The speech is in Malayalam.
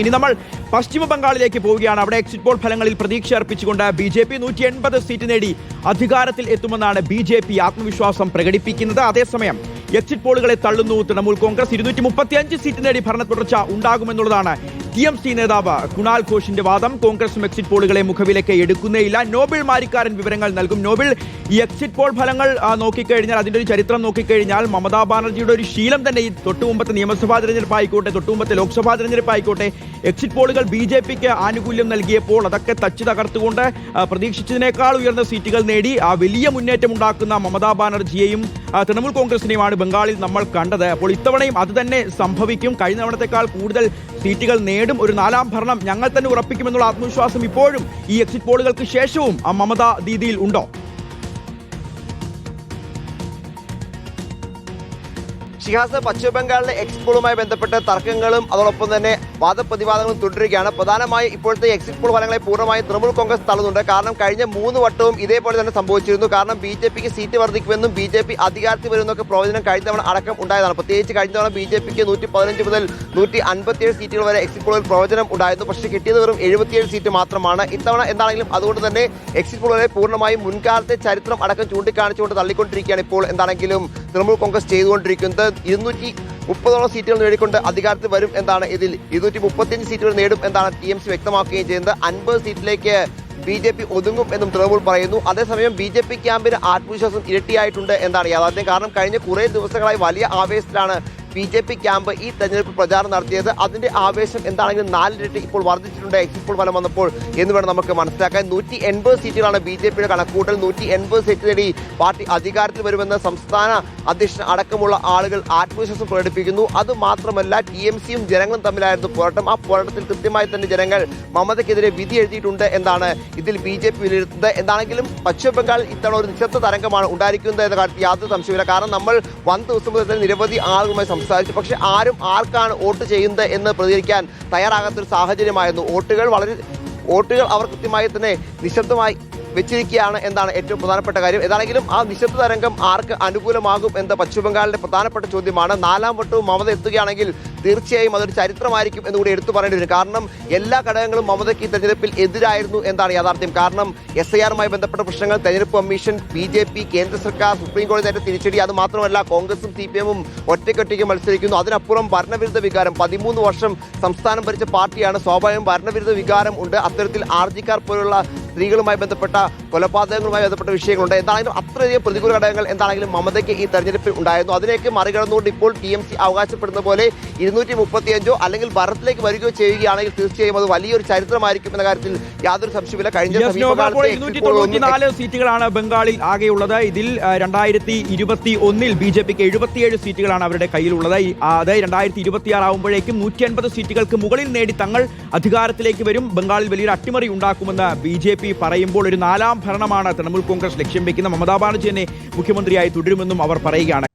ഇനി നമ്മൾ പശ്ചിമ ബംഗാളിലേക്ക് പോവുകയാണ്. അവിടെ എക്സിറ്റ് പോൾ ഫലങ്ങളിൽ പ്രതീക്ഷ അർപ്പിച്ചുകൊണ്ട് BJP 180 സീറ്റ് നേടി അധികാരത്തിൽ എത്തുമെന്നാണ് BJP ആത്മവിശ്വാസം പ്രകടിപ്പിക്കുന്നത്. അതേസമയം എക്സിറ്റ് പോളുകളെ തള്ളുന്നു തൃണമൂൽ കോൺഗ്രസ്. 235 സീറ്റ് നേടി ഭരണ തുടർച്ച ഉണ്ടാകുമെന്നുള്ളതാണ് TMC നേതാവ് കുണാൽ ഘോഷിന്റെ വാദം. കോൺഗ്രസും എക്സിറ്റ് പോളുകളെ മുഖവിലേക്ക് എടുക്കുന്നേയില്ല. നോബിൾ മാരിക്കാരൻ വിവരങ്ങൾ നൽകും. നോബിൾ, ഈ എക്സിറ്റ് പോൾ ഫലങ്ങൾ നോക്കിക്കഴിഞ്ഞാൽ, അതിന്റെ ഒരു ചരിത്രം നോക്കിക്കഴിഞ്ഞാൽ, മമതാ ബാനർജിയുടെ ഒരു ശീലം തന്നെ ഈ തൊട്ടുമുമ്പത്തെ നിയമസഭാ തെരഞ്ഞെടുപ്പ് ആയിക്കോട്ടെ, തൊട്ടുമുമ്പത്തെ ലോക്സഭാ തെരഞ്ഞെടുപ്പ് ആയിക്കോട്ടെ, എക്സിറ്റ് പോളുകൾ BJPക്ക് ആനുകൂല്യം നൽകിയപ്പോൾ അതൊക്കെ തച്ച് തകർത്തുകൊണ്ട് പ്രതീക്ഷിച്ചതിനേക്കാൾ ഉയർന്ന സീറ്റുകൾ നേടി വലിയ മുന്നേറ്റം ഉണ്ടാക്കുന്ന മമതാ ബാനർജിയെയും തൃണമൂൽ കോൺഗ്രസിനെയുമാണ് ബംഗാളിൽ നമ്മൾ കണ്ടത്. അപ്പോൾ ഇത്തവണയും അത് തന്നെ സംഭവിക്കും. കഴിഞ്ഞ തവണത്തെക്കാൾ കൂടുതൽ സീറ്റുകൾ നേടും. ഒരു 4ാം ഭരണം ഞങ്ങൾ തന്നെ ഉറപ്പിക്കുമെന്നുള്ള ആത്മവിശ്വാസം ഇപ്പോഴും ഈ എക്സിറ്റ് പോളുകൾക്ക് ശേഷവും മമത ദീദിയിൽ ഉണ്ടോ? ഷിഹാസ്, പശ്ചിമ ബംഗാളിലെ എക്സിറ്റ് പോളുമായി ബന്ധപ്പെട്ട തർക്കങ്ങളും അതോടൊപ്പം തന്നെ വാദപ്രതിവാദങ്ങളും തുടരുകയാണ്. പ്രധാനമായും ഇപ്പോഴത്തെ എക്സിറ്റ് പോൾ ഫലങ്ങളെ പൂർണ്ണമായും തൃണമൂൽ കോൺഗ്രസ് തള്ളുന്നുണ്ട്. കാരണം കഴിഞ്ഞ 3 വട്ടവും ഇതേപോലെ തന്നെ സംഭവിച്ചിരുന്നു. കാരണം BJPക്ക് സീറ്റ് വർദ്ധിക്കുമെന്നും BJP അധികാരത്തിൽ വരുമെന്നൊക്കെ പ്രവചനം കഴിഞ്ഞ തവണ അടക്കം ഉണ്ടായതാണ്. പ്രത്യേകിച്ച് കഴിഞ്ഞ തവണ BJPക്ക് 115 മുതൽ 157 സീറ്റുകൾ വരെ എക്സിറ്റ് പോളിൽ പ്രവചനം ഉണ്ടായിരുന്നു. പക്ഷേ കിട്ടിയത് വെറും 77 സീറ്റ് മാത്രമാണ്. ഇത്തവണ എന്താണെങ്കിലും അതുകൊണ്ട് തന്നെ എക്സിറ്റ് പോളുകളെ പൂർണ്ണമായും മുൻകാലത്തെ ചരിത്രം അടക്കം ചൂണ്ടിക്കാണിച്ചുകൊണ്ട് തള്ളിക്കൊണ്ടിരിക്കുകയാണ് ഇപ്പോൾ എന്താണെങ്കിലും തൃണമൂൽ കോൺഗ്രസ് ചെയ്തുകൊണ്ടിരിക്കുന്നത്. 230ഓളം സീറ്റുകൾ നേടിക്കൊണ്ട് അധികാരത്തിൽ വരും എന്നാണ് ഇതിൽ 235 സീറ്റുകൾ നേടും എന്നാണ് TMC വ്യക്തമാക്കുകയും ചെയ്യുന്നത്. 50 സീറ്റിലേക്ക് BJP ഒതുങ്ങും എന്നും തൃണമൂൽ പറയുന്നു. അതേസമയം BJP ക്യാമ്പിന് ആത്മവിശ്വാസം ഇരട്ടിയായിട്ടുണ്ട് എന്നാണ് യാഥാർത്ഥ്യം. കാരണം കഴിഞ്ഞ കുറേ ദിവസങ്ങളായി വലിയ ആവേശത്തിലാണ് BJP ക്യാമ്പ് ഈ തെരഞ്ഞെടുപ്പ് പ്രചാരണം നടത്തിയത്. അതിന്റെ ആവേശം എന്താണെങ്കിലും 4 ഇരട്ടി ഇപ്പോൾ വർദ്ധിച്ചിട്ടുണ്ട് എക്സിറ്റ് പോൾ ഫലം വന്നപ്പോൾ എന്ന് വേണം നമുക്ക് മനസ്സിലാക്കാൻ. 180 സീറ്റുകളാണ് BJPയുടെ കണക്കൂട്ടൽ. 180 സീറ്റ് നേടി പാർട്ടി അധികാരത്തിൽ വരുമെന്ന് സംസ്ഥാന അധ്യക്ഷൻ അടക്കമുള്ള ആളുകൾ ആത്മവിശ്വാസം പ്രകടിപ്പിക്കുന്നു. അതുമാത്രമല്ല, TMCയും ജനങ്ങളും തമ്മിലായിരുന്നു പോരാട്ടം. ആ പോരാട്ടത്തിൽ കൃത്യമായി തന്നെ ജനങ്ങൾ മമതയ്ക്കെതിരെ വിധി എഴുതിയിട്ടുണ്ട് എന്നാണ് ഇതിൽ BJP വിലയിരുത്തുന്നത്. എന്താണെങ്കിലും പശ്ചിമ ബംഗാളിൽ ഇത്തവണ ഒരു നിശബ്ദ തരംഗമാണ് ഉണ്ടായിരിക്കുന്നത് എന്ന കാര്യത്തിൽ യാതൊരു സംശയമില്ല. കാരണം നമ്മൾ വന്ന ദിവസം മുതൽ തന്നെ നിരവധി ആളുകളുമായി സംസാരിച്ചു. പക്ഷെ ആരും ആർക്കാണ് വോട്ട് ചെയ്യുന്നത് എന്ന് പ്രതികരിക്കാൻ തയ്യാറാകാത്തൊരു സാഹചര്യമായിരുന്നു. വോട്ടുകൾ അവർ കൃത്യമായി തന്നെ നിശബ്ദമായി വെച്ചിരിക്കുകയാണ് എന്നാണ് ഏറ്റവും പ്രധാനപ്പെട്ട കാര്യം. ഏതാണെങ്കിലും ആ നിശബ്ദ തരംഗം ആർക്ക് അനുകൂലമാകും എന്ന പശ്ചിമ ബംഗാളിന്റെ പ്രധാനപ്പെട്ട ചോദ്യമാണ്. 4ാം വട്ടവും മമത എത്തുകയാണെങ്കിൽ തീർച്ചയായും അതൊരു ചരിത്രമായിരിക്കും എന്നുകൂടി എടുത്തു പറയേണ്ടി വരും. കാരണം എല്ലാ ഘടകങ്ങളും മമതയ്ക്ക് ഈ തെരഞ്ഞെടുപ്പിൽ എതിരായിരുന്നു എന്നാണ് യാഥാർത്ഥ്യം. കാരണം SIRമായി ബന്ധപ്പെട്ട പ്രശ്നങ്ങൾ, തെരഞ്ഞെടുപ്പ് കമ്മീഷൻ, BJP, കേന്ദ്ര സർക്കാർ, സുപ്രീം കോടതി നേരിട്ട് തിരിച്ചടി. അത് മാത്രമല്ല, കോൺഗ്രസും CPMും ഒറ്റയ്ക്കൊറ്റയ്ക്ക് മത്സരിക്കുന്നു. അതിനപ്പുറം ഭരണവിരുദ്ധ വികാരം. 13 വർഷം സംസ്ഥാനം ഭരിച്ച പാർട്ടിയാണ്. സ്വാഭാവികം ഭരണവിരുദ്ധ വികാരം ഉണ്ട്. അത്തരത്തിൽ ആർജിക്കാർ പോലുള്ള സ്ത്രീകളുമായി ബന്ധപ്പെട്ട കൊലപാതകങ്ങളുമായി ബന്ധപ്പെട്ട വിഷയങ്ങളുണ്ട്. എന്താണെങ്കിലും അത്രയധികം പ്രതികൂല ഘടകങ്ങൾ എന്താണെങ്കിലും മമതയ്ക്ക് ഈ തെരഞ്ഞെടുപ്പിൽ ഉണ്ടായിരുന്നു. അതിലേക്ക് മറികടന്നുകൊണ്ട് ഇപ്പോൾ TMC അവകാശപ്പെടുന്ന പോലെ 235 അല്ലെങ്കിൽ ഭരണത്തിലേക്ക് വരികയോ ചെയ്യുകയാണെങ്കിൽ തീർച്ചയായും അത് വലിയൊരു ചരിത്രമായിരിക്കും എന്ന കാര്യത്തിൽ യാതൊരു സംശയമില്ല. കഴിഞ്ഞ 294 സീറ്റുകളാണ് ബംഗാളിൽ ആകെയുള്ളത്. ഇതിൽ 2021 BJPക്ക് 77 സീറ്റുകളാണ് അവരുടെ കയ്യിലുള്ളത്. അത് 2026 ആകുമ്പോഴേക്കും 150 സീറ്റുകൾക്ക് മുകളിൽ നേടി തങ്ങൾ അധികാരത്തിലേക്ക് വരും. ബംഗാളിൽ വലിയൊരു അട്ടിമറി ഉണ്ടാക്കുമെന്ന് BJP പറയുമ്പോൾ ഒരു 4ാം ഭരണമാണ് തൃണമൂൽ കോൺഗ്രസ് ലക്ഷ്യം വെക്കുന്ന. മമതാ ബാനർജി തന്നെ മുഖ്യമന്ത്രിയായി തുടരുമെന്നും അവർ പറയുകയാണ്.